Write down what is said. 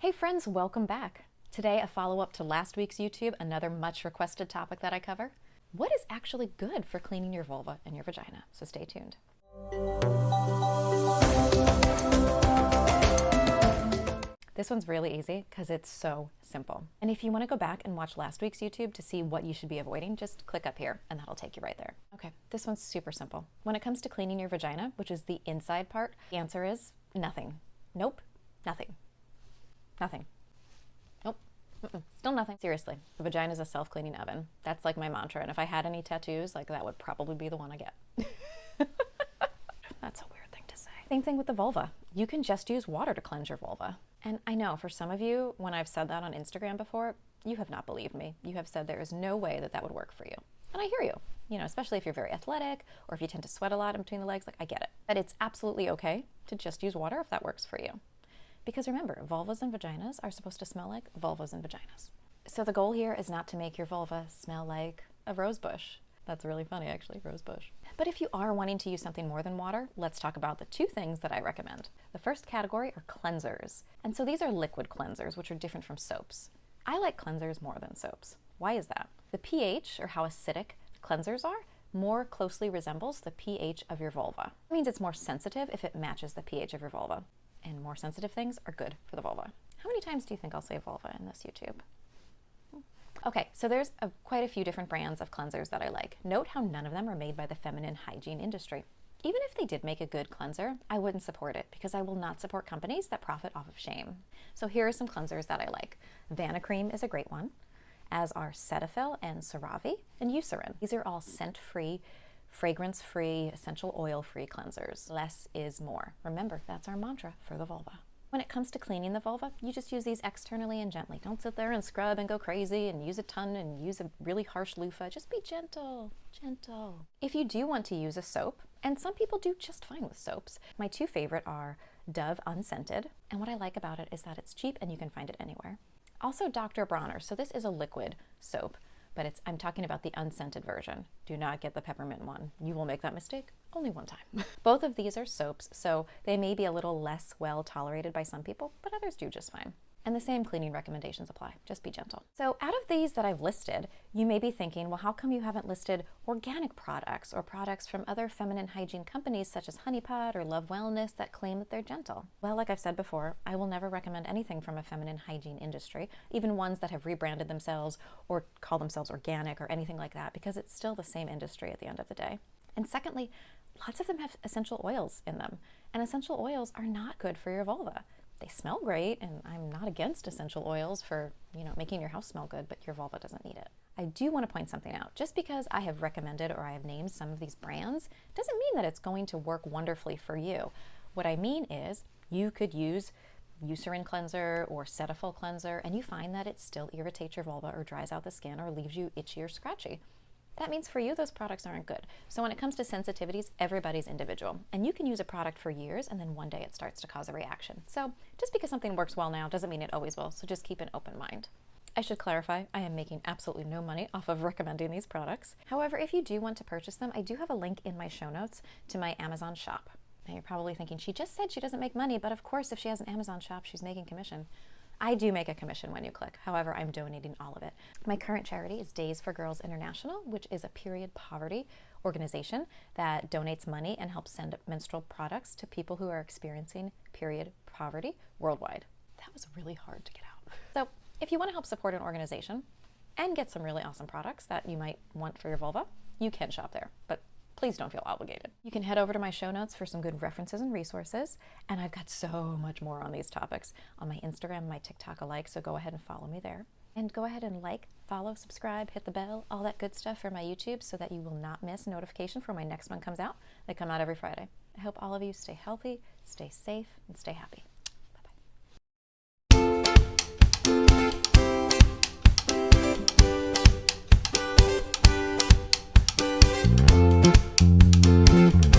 Hey friends, welcome back. Today, a follow-up to last week's YouTube, another much requested topic that I cover. What is actually good for cleaning your vulva and your vagina? So stay tuned. This one's really easy because it's so simple. And if you want to go back and watch last week's YouTube to see what you should be avoiding, just click up here and that'll take you right there. Okay, this one's super simple. When it comes to cleaning your vagina, which is the inside part, the answer is nothing. Nope, nothing. Nothing. Nope. Still nothing. Seriously, the vagina is a self-cleaning oven. That's like my mantra. And if I had any tattoos, like that would probably be the one I get. That's a weird thing to say. Same thing with the vulva. You can just use water to cleanse your vulva. And I know for some of you, when I've said that on Instagram before, you have not believed me. You have said there is no way that that would work for you. And I hear you, especially if you're very athletic or if you tend to sweat a lot in between the legs, like I get it. But it's absolutely okay to just use water if that works for you. Because remember, vulvas and vaginas are supposed to smell like vulvas and vaginas. So the goal here is not to make your vulva smell like a rose bush. That's really funny, actually, rose bush. But if you are wanting to use something more than water, let's talk about the two things that I recommend. The first category are cleansers. And so these are liquid cleansers, which are different from soaps. I like cleansers more than soaps. Why is that? The pH, or how acidic cleansers are, more closely resembles the pH of your vulva. It means it's more sensitive if it matches the pH of your vulva. And more sensitive things are good for the vulva. How many times do you think I'll say vulva in this YouTube? Okay, so there's quite a few different brands of cleansers that I like. Note how none of them are made by the feminine hygiene industry. Even if they did make a good cleanser, I wouldn't support it because I will not support companies that profit off of shame. So here are some cleansers that I like. Vanicream is a great one, as are Cetaphil and CeraVe and Eucerin. These are all scent-free, fragrance-free, essential oil-free cleansers. Less is more. Remember, that's our mantra for the vulva. When it comes to cleaning the vulva, you just use these externally and gently. Don't sit there and scrub and go crazy and use a ton and use a really harsh loofah. Just be gentle, gentle. If you do want to use a soap, and some people do just fine with soaps, my two favorite are Dove Unscented. And what I like about it is that it's cheap and you can find it anywhere. Also Dr. Bronner. So this is a liquid soap. But I'm talking about the unscented version. Do not get the peppermint one. You will make that mistake only one time. Both of these are soaps, so they may be a little less well tolerated by some people, but others do just fine. And the same cleaning recommendations apply. Just be gentle. So out of these that I've listed, you may be thinking, well, how come you haven't listed organic products or products from other feminine hygiene companies such as Honey Pot or Love Wellness that claim that they're gentle? Well, like I've said before, I will never recommend anything from a feminine hygiene industry, even ones that have rebranded themselves or call themselves organic or anything like that, because it's still the same industry at the end of the day. And secondly, lots of them have essential oils in them, and essential oils are not good for your vulva. They smell great, and I'm not against essential oils for, making your house smell good, but your vulva doesn't need it. I do want to point something out. Just because I have recommended or I have named some of these brands doesn't mean that it's going to work wonderfully for you. What I mean is you could use Eucerin cleanser or Cetaphil cleanser, and you find that it still irritates your vulva or dries out the skin or leaves you itchy or scratchy. That means for you, those products aren't good. So when it comes to sensitivities, everybody's individual. And you can use a product for years and then one day it starts to cause a reaction. So just because something works well now doesn't mean it always will. So just keep an open mind. I should clarify, I am making absolutely no money off of recommending these products. However, if you do want to purchase them, I do have a link in my show notes to my Amazon shop. Now you're probably thinking, she just said she doesn't make money, but of course, if she has an Amazon shop, she's making commission. I do make a commission when you click. However, I'm donating all of it. My current charity is Days for Girls International, which is a period poverty organization that donates money and helps send menstrual products to people who are experiencing period poverty worldwide. That was really hard to get out. So if you want to help support an organization and get some really awesome products that you might want for your vulva, you can shop there, but please don't feel obligated. You can head over to my show notes for some good references and resources, and I've got so much more on these topics on my Instagram and my TikTok alike, so go ahead and follow me there. And go ahead and like, follow, subscribe, hit the bell, all that good stuff for my YouTube so that you will not miss notification for my next one comes out. They come out every Friday. I hope all of you stay healthy, stay safe, and stay happy.